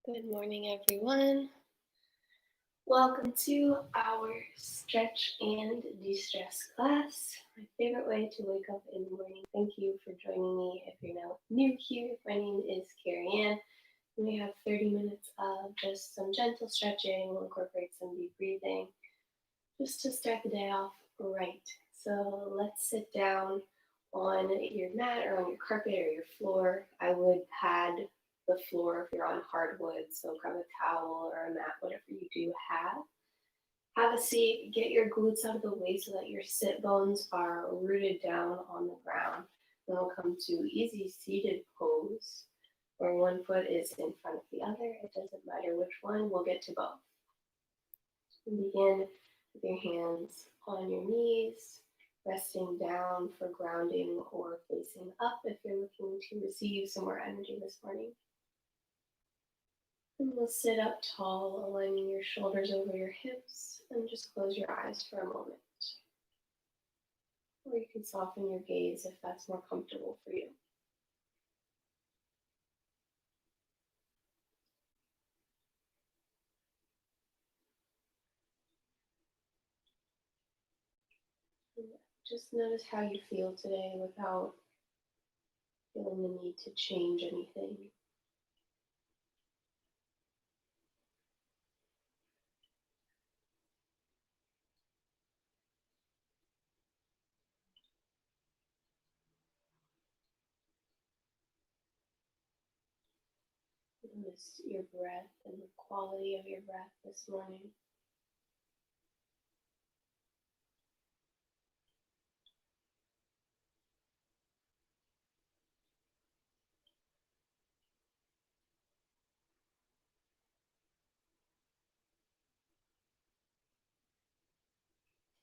Good morning, everyone. Welcome to our stretch and de-stress class. My favorite way to wake up in the morning. Thank you for joining me. If you're now new here, my name is Carrie Ann. We have 30 minutes of just some gentle stretching. We'll incorporate some deep breathing just to start the day off right. So let's sit down on your mat or on your carpet or your floor. I would pad the floor if you're on hardwood, so grab a towel or a mat, whatever you do have. Have a seat, get your glutes out of the way so that your sit bones are rooted down on the ground. Then we'll come to easy seated pose, where one foot is in front of the other. It doesn't matter which one, we'll get to both. And begin with your hands on your knees, resting down for grounding or facing up if you're looking to receive some more energy this morning. And we'll sit up tall, aligning your shoulders over your hips, and just close your eyes for a moment. Or you can soften your gaze if that's more comfortable for you. And just notice how you feel today without feeling the need to change anything. Notice your breath and the quality of your breath this morning.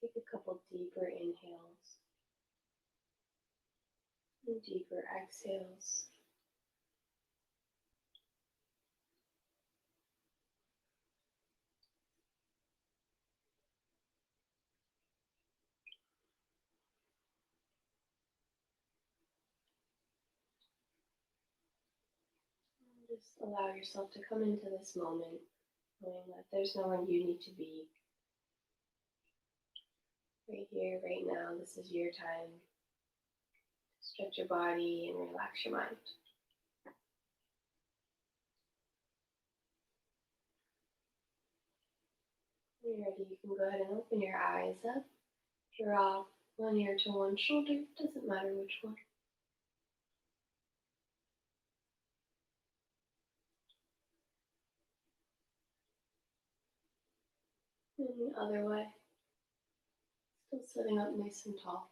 Take a couple deeper inhales and deeper exhales. Just allow yourself to come into this moment, knowing that there's nowhere you need to be. Right here, right now, this is your time. Stretch your body and relax your mind. When you're ready, you can go ahead and open your eyes up. Drop one ear to one shoulder, doesn't matter which one. And the other way, still sitting up nice and tall.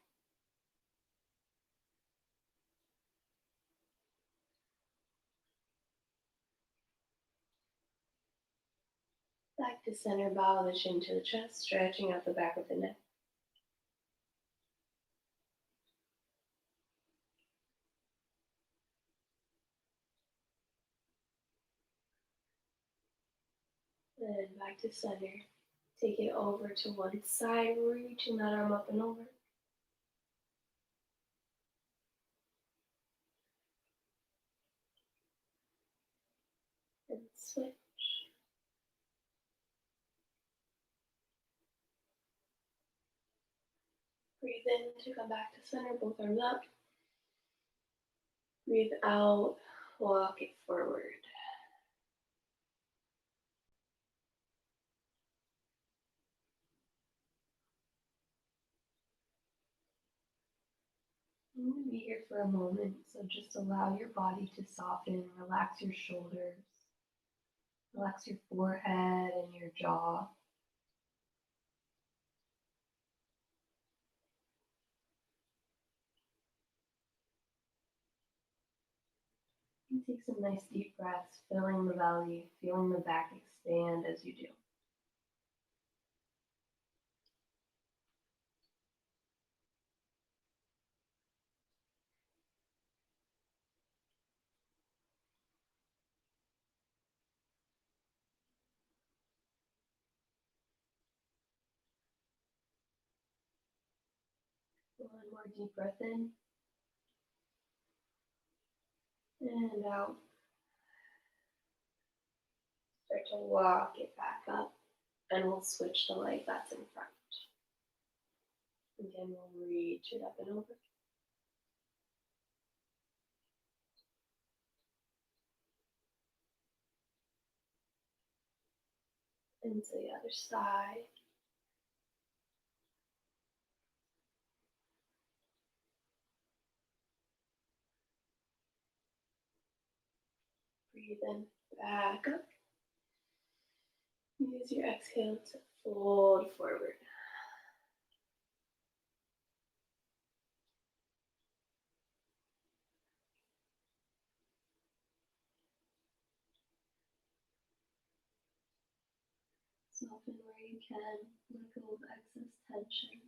Back to center, bow the chin to the chest, stretching out the back of the neck. Then back to center. Take it over to one side, reaching that arm up and over. And switch. Breathe in to come back to center, both arms up. Breathe out, walk it forward. I'm going to be here for a moment, so just allow your body to soften, relax your shoulders, relax your forehead and your jaw. And take some nice deep breaths, filling the belly, feeling the back expand as you do. One more deep breath in and out. to walk it back up, and we'll switch the leg that's in front. Again, we'll reach it up and over. And to the other side. Breathe in, back up. Use your exhale to fold forward. Soften where you can, let go of excess tension.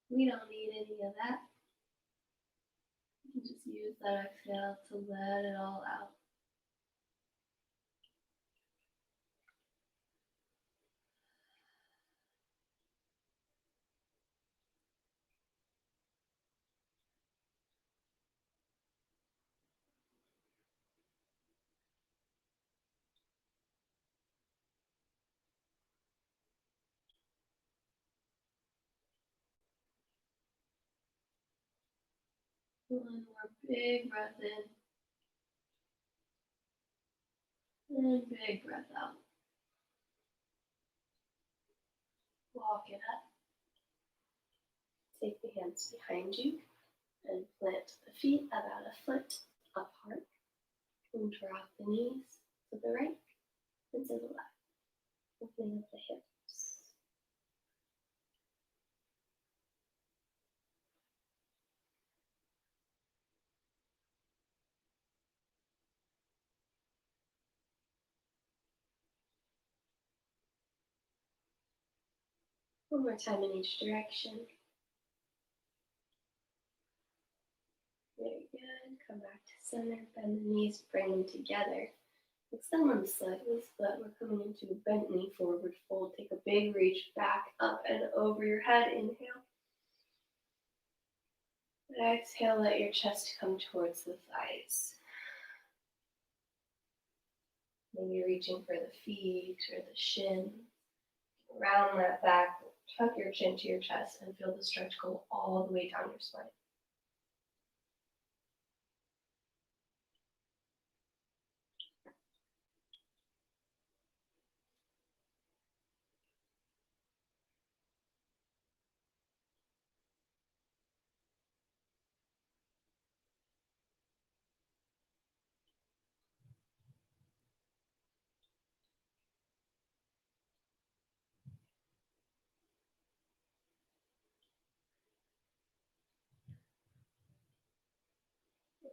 We don't need any of that. You can just use that exhale to let it all out. One more big breath in, and big breath out. Walk it up. Take the hands behind you and plant the feet about a foot apart. And drop the knees to the right and to the left. Opening up the hips. One more time in each direction. Very good. Come back to center. Bend the knees, bring them together. Extend them slightly so that we're coming into a bent knee forward fold. Take a big reach back up and over your head. Inhale. Exhale, let your chest come towards the thighs. Maybe reaching for the feet or the shin. Round that back, tuck your chin to your chest and feel the stretch go all the way down your spine.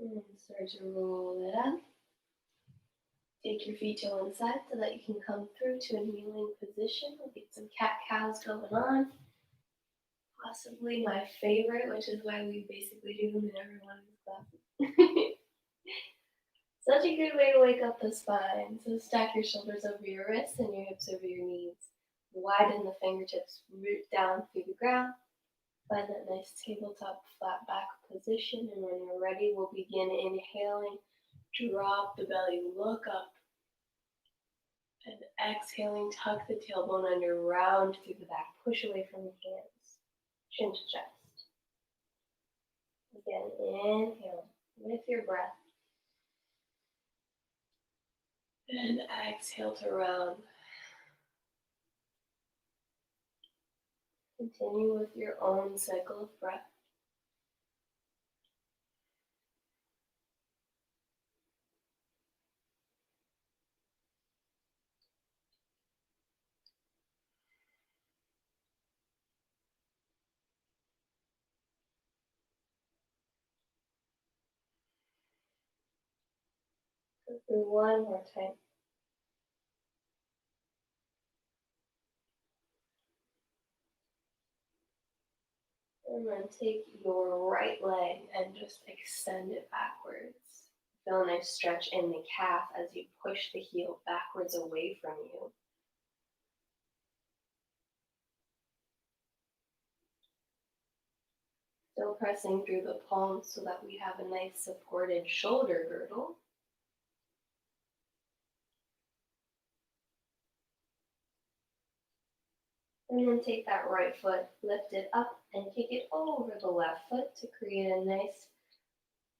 And start to roll it up. Take your feet to one side so that you can come through to a kneeling position. We'll get some cat-cows going on. Possibly my favorite, which is why we basically do them in every one of these classes. Such a good way to wake up the spine. So stack your shoulders over your wrists and your hips over your knees. Widen the fingertips, root down through the ground. Find that nice tabletop flat back position, and when you're ready, we'll begin inhaling. Drop the belly, look up, and exhaling, tuck the tailbone under, round through the back, push away from the hands, chin to chest. Again, inhale with your breath, and exhale to round. Continue with your own cycle of breath. Go through one more time. And then take your right leg and just extend it backwards. Feel a nice stretch in the calf as you push the heel backwards away from you. Still pressing through the palms so that we have a nice supported shoulder girdle. And then take that right foot, lift it up, and kick it over the left foot to create a nice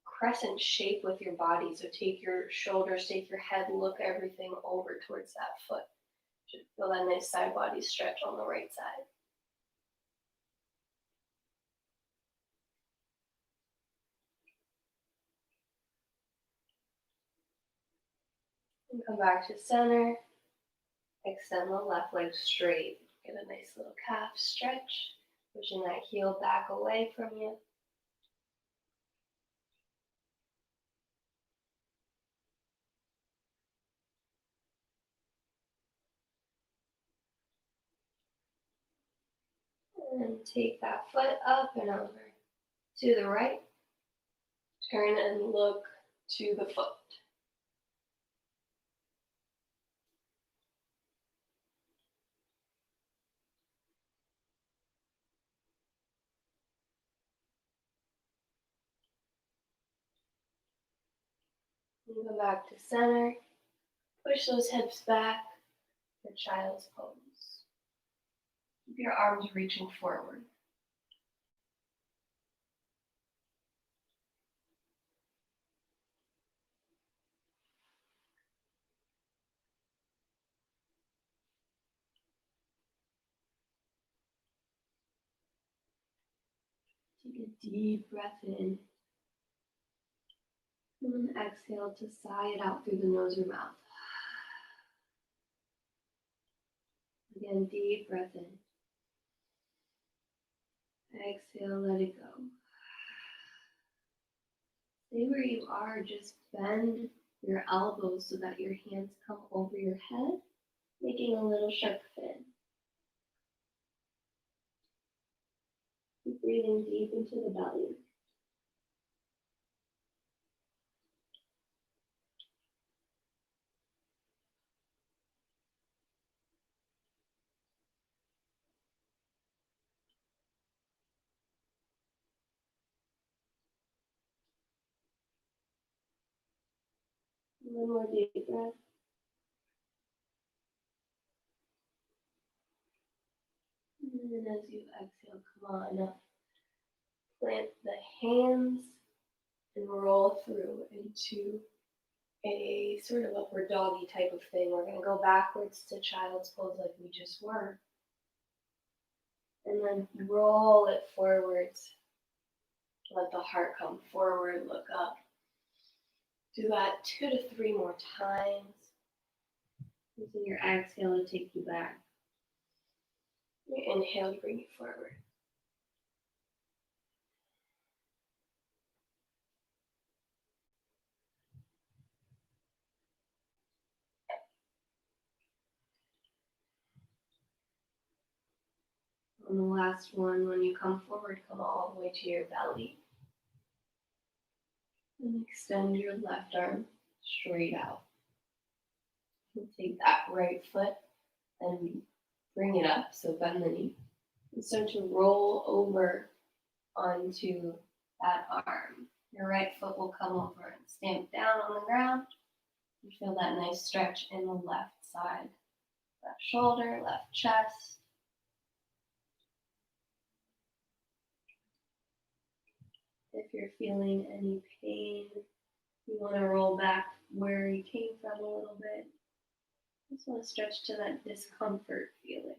crescent shape with your body. So take your shoulders, take your head, look everything over towards that foot. Should feel that nice side body stretch on the right side. And come back to center. Extend the left leg straight. Get a nice little calf stretch, pushing that heel back away from you. And take that foot up and over to the right. Turn and look to the foot. And go back to center. Push those hips back for child's pose. Keep your arms reaching forward. Take a deep breath in. And then exhale to sigh it out through the nose or mouth. Again, deep breath in. Exhale, let it go. Stay where you are, just bend your elbows so that your hands come over your head, making a little shark fin. Keep breathing deep into the belly. One more deep breath. And then as you exhale, come on up. Plant the hands and roll through into a sort of upward doggy type of thing. We're going to go backwards to child's pose like we just were. And then roll it forwards. Let the heart come forward, look up. Do that 2 to 3 more times. Using your exhale to take you back. Your inhale to bring you forward. On the last one, when you come forward, come all the way to your belly. And extend your left arm straight out. And take that right foot and bring it up, so bend the knee. And start to roll over onto that arm. Your right foot will come over and stamp down on the ground. You feel that nice stretch in the left side. Left shoulder, left chest. If you're feeling any pain, you want to roll back where you came from a little bit. Just want to stretch to that discomfort feeling.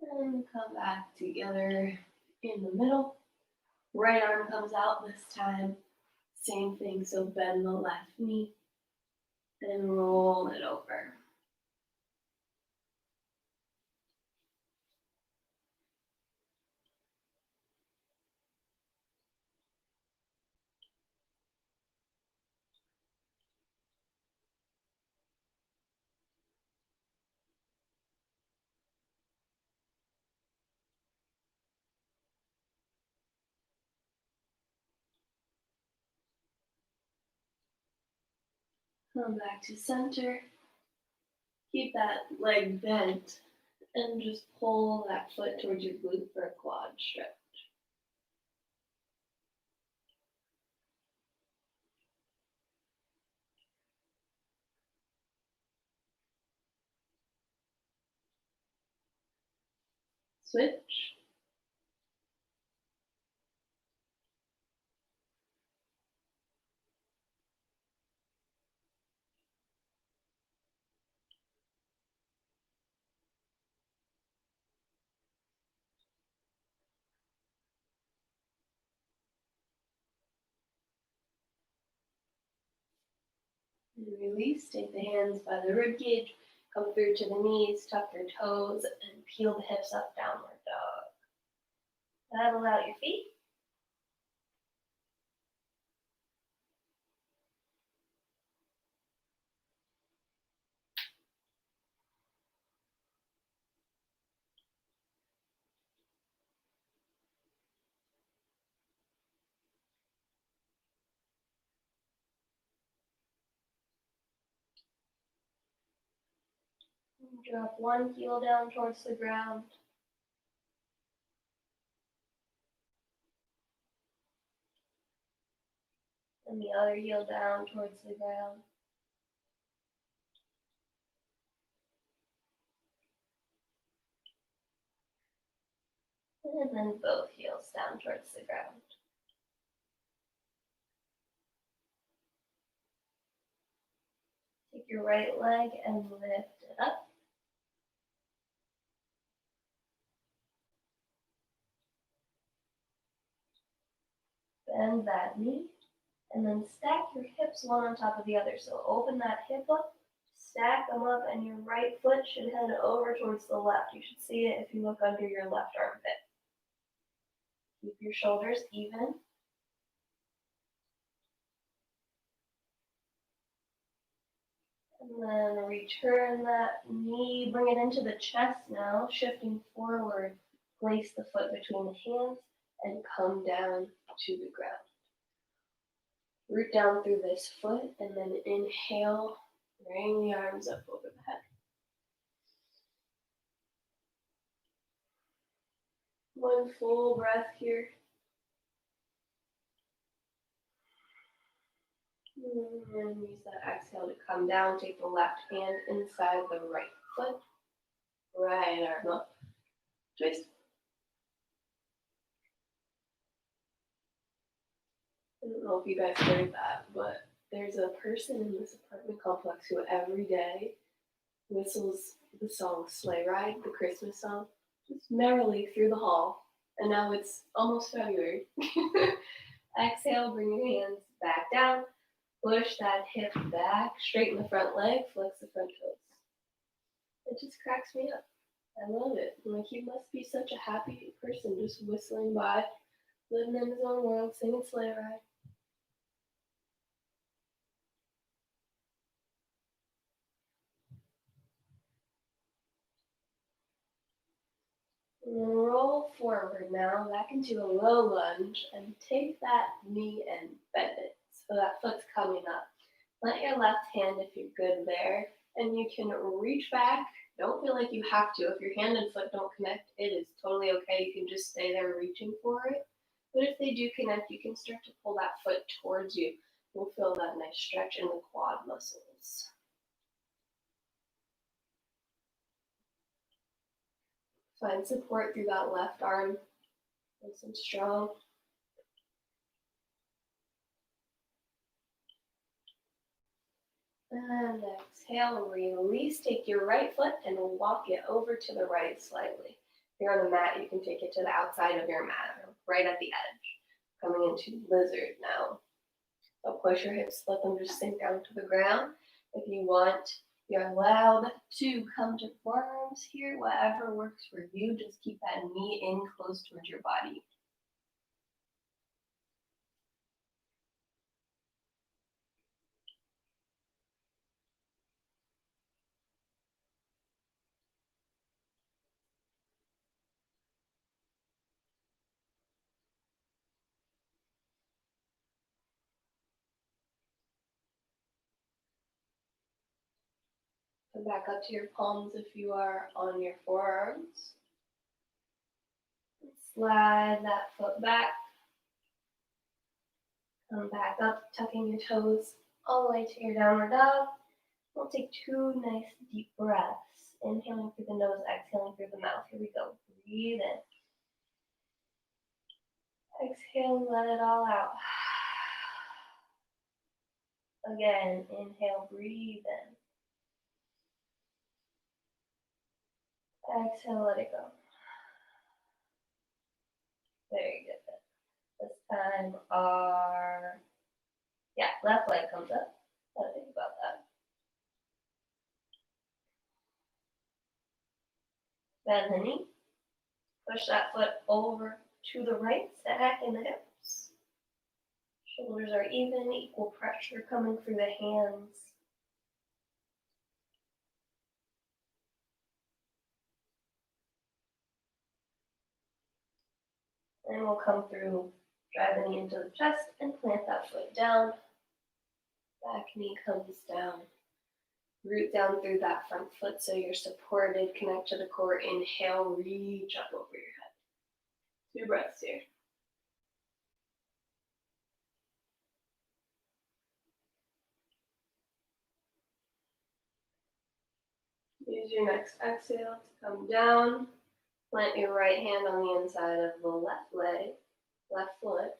And come back together in the middle. Right arm comes out this time. Same thing, so bend the left knee and roll it over. Come back to center. Keep that leg bent And just pull that foot towards your glute for a quad stretch. Switch. And release. Take the hands by the rib cage. Come through to the knees. Tuck your toes and peel the hips up. Downward dog. Paddle out your feet. Drop one heel down towards the ground. And the other heel down towards the ground. And then both heels down towards the ground. Take your right leg and lift it up. Bend that knee. And then stack your hips one on top of the other. So open that hip up, stack them up, and your right foot should head over towards the left. You should see it if you look under your left armpit. Keep your shoulders even. And then return that knee, bring it into the chest now, shifting forward. Place the foot between the hands and come down to the ground. Root down through this foot and then inhale, bring the arms up over the head. One full breath here. And use that exhale to come down. Take the left hand inside the right foot. Right arm up. Twist. I don't know if you guys heard that, but there's a person in this apartment complex who every day whistles the song Sleigh Ride, the Christmas song, just merrily through the hall. And now it's almost February. Exhale, bring your hands back down. Push that hip back, straighten the front leg, flex the front toes. It just cracks me up. I love it. Like, he must be such a happy person, just whistling by, living in his own world, singing Sleigh Ride. Roll forward now, back into a low lunge, and take that knee and bend it. So that foot's coming up. Let your left hand, if you're good there, and you can reach back. Don't feel like you have to. If your hand and foot don't connect, it is totally okay. You can just stay there reaching for it. But if they do connect, you can start to pull that foot towards you. You'll feel that nice stretch in the quad muscles. Find support through that left arm. Nice and strong. And exhale, release. Take your right foot and walk it over to the right slightly. If you're on the mat, you can take it to the outside of your mat, right at the edge. Coming into lizard now. So push your hips, let them just sink down to the ground. If you want, you're allowed to come to forearms here, whatever works for you. Just keep that knee in close towards your body. Come back up to your palms if you are on your forearms. Slide that foot back. Come back up, tucking your toes all the way to your downward dog. We'll take 2 nice deep breaths. Inhaling through the nose, exhaling through the mouth. Here we go. Breathe in. Exhale, let it all out. Again, inhale, breathe in. Exhale, let it go. Very good. This time our, left leg comes up. Gotta think about that. Bend the knee. Push that foot over to the right, back in the hips. Shoulders are even, equal pressure coming through the hands. And we'll come through, drive the knee into the chest and plant that foot down. Back knee comes down. Root down through that front foot so you're supported. Connect to the core. Inhale, reach up over your head. 2 breaths here. Use your next exhale to come down. Plant your right hand on the inside of the left leg, left foot,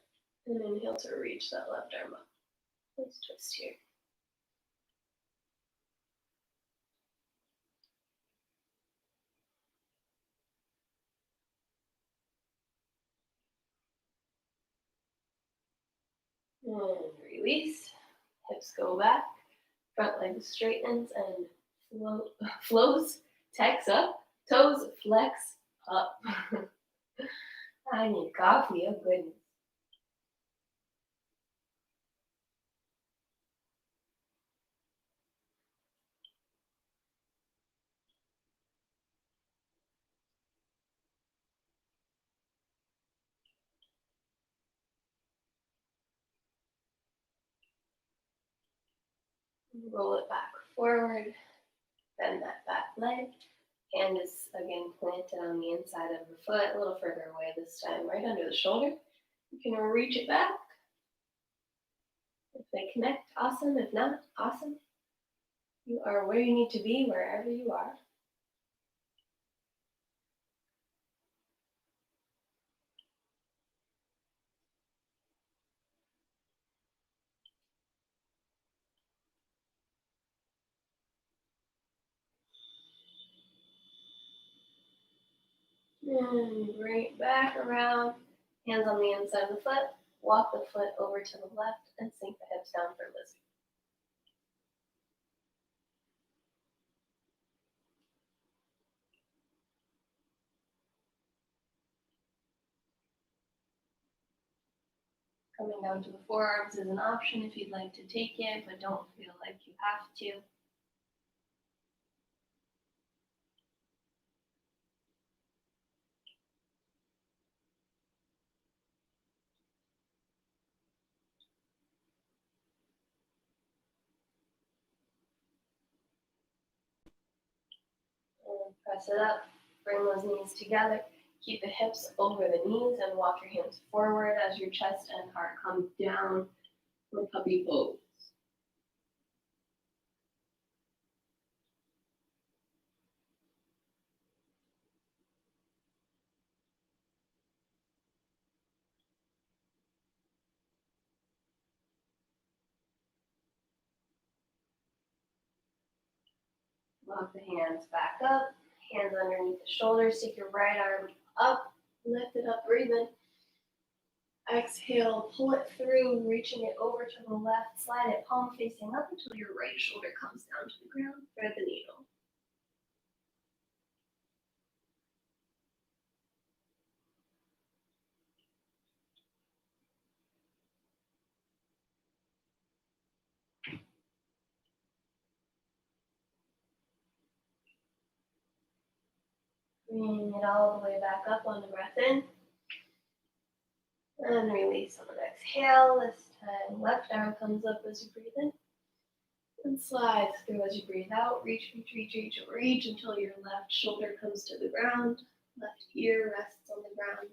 and inhale to reach that left arm up. Let's twist here. And release. Hips go back. Front leg straightens and flows. Text up. Toes flex up. I need coffee. Oh, goodness. Roll it back forward. Bend that back leg. Hand is again planted on the inside of the foot, a little further away this time, right under the shoulder. You can reach it back. If they connect, awesome. If not, awesome. You are where you need to be, wherever you are. And bring it back around. Hands on the inside of the foot. Walk the foot over to the left and sink the hips down for Lizzie. Coming down to the forearms is an option if you'd like to take it, but don't feel like you have to. And press it up. Bring those knees together. Keep the hips over the knees and walk your hands forward as your chest and heart come down for puppy pose. Walk the hands back up, hands underneath the shoulders. Take your right arm up, lift it up, breathe in. Exhale, pull it through, reaching it over to the left. Slide it palm facing up until your right shoulder comes down to the ground. Thread the needle. Bring it all the way back up on the breath in. And release on the exhale. This time, left arm comes up as you breathe in. And slide through as you breathe out. Reach, reach, reach, reach, reach until your left shoulder comes to the ground. Left ear rests on the ground.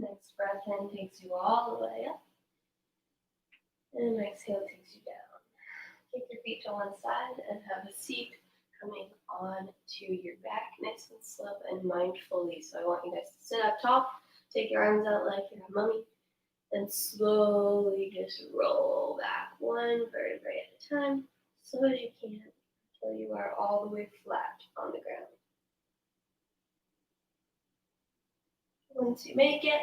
Next breath in takes you all the way up. And exhale takes you down. Take your feet to one side and have a seat coming on to your back, nice and slow and mindfully. So I want you guys to sit up top, take your arms out like you're a mummy, and slowly just roll back one vertebrae at a time, slow as you can, until you are all the way flat on the ground. Once you make it,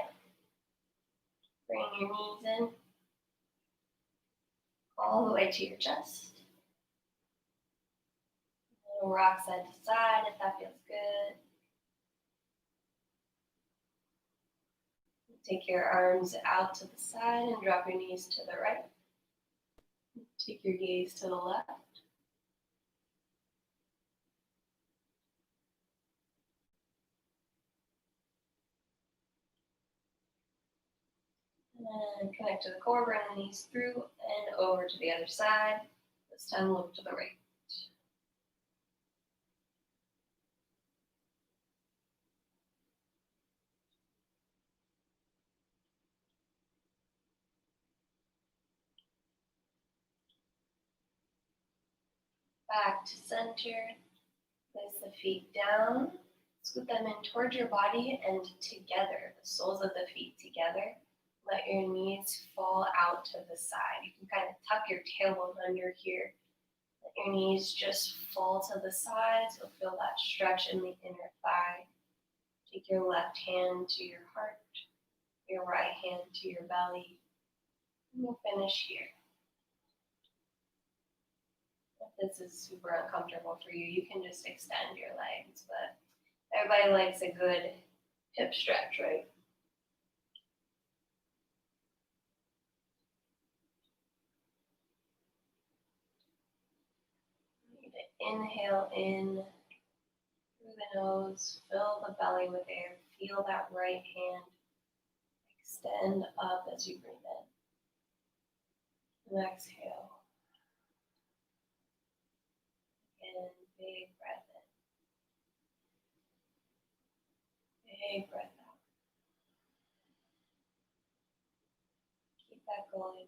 bring your knees in all the way to your chest. A little rock side to side if that feels good. Take your arms out to the side and drop your knees to the right. Take your gaze to the left. And connect to the core, bring the knees through and over to the other side. This time look to the right. Back to center. Place the feet down. Scoot them in towards your body and together, the soles of the feet together. Let your knees fall out to the side. You can kind of tuck your tailbone under here. Let your knees just fall to the side, so feel that stretch in the inner thigh. Take your left hand to your heart, your right hand to your belly, and we'll finish here. If this is super uncomfortable for you, you can just extend your legs, but everybody likes a good hip stretch, right? Inhale in through the nose, fill the belly with air, feel that right hand extend up as you breathe in. And exhale. Again, big breath in, big breath out. Keep that going.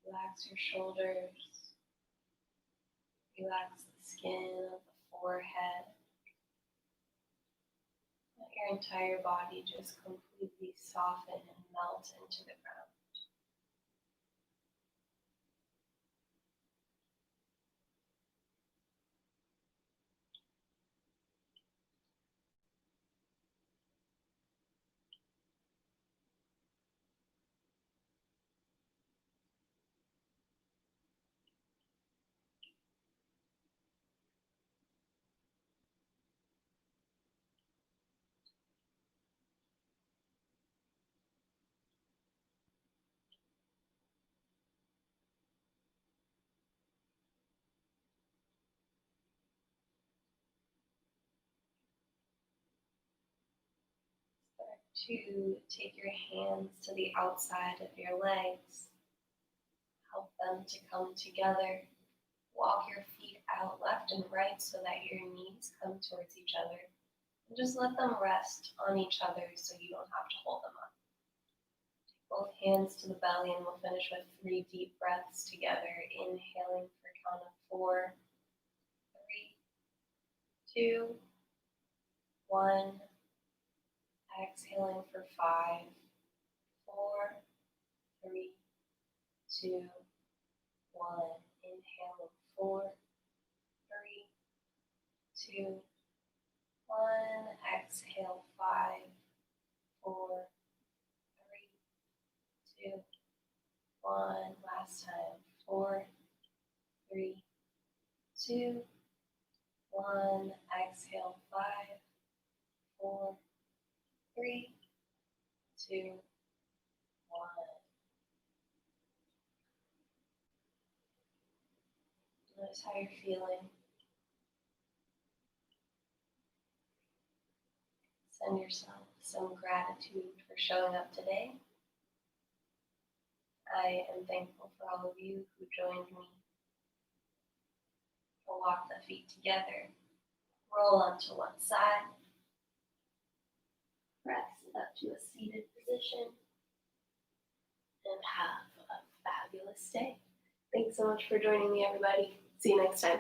Relax your shoulders. Relax the skin of the forehead. Let your entire body just completely soften and melt into the ground. Start to take your hands to the outside of your legs. Help them to come together. Walk your feet out left and right so that your knees come towards each other. And just let them rest on each other so you don't have to hold them up. Both hands to the belly, and we'll finish with 3 deep breaths together. Inhaling for a count of 4, 3, 2, 1. Exhaling for 5, 4, 3, 2, 1. Inhaling 4, 3, 2, 1, exhale 5, 4, 3, 2, 1. Last time. 4, 3, 2, 1. Exhale 5, 4, 3, 2, 1. Notice how you're feeling. Send yourself some gratitude for showing up today. I am thankful for all of you who joined me. We'll walk the feet together. Roll onto one side. Press up to a seated position. And have a fabulous day. Thanks so much for joining me, everybody. See you next time.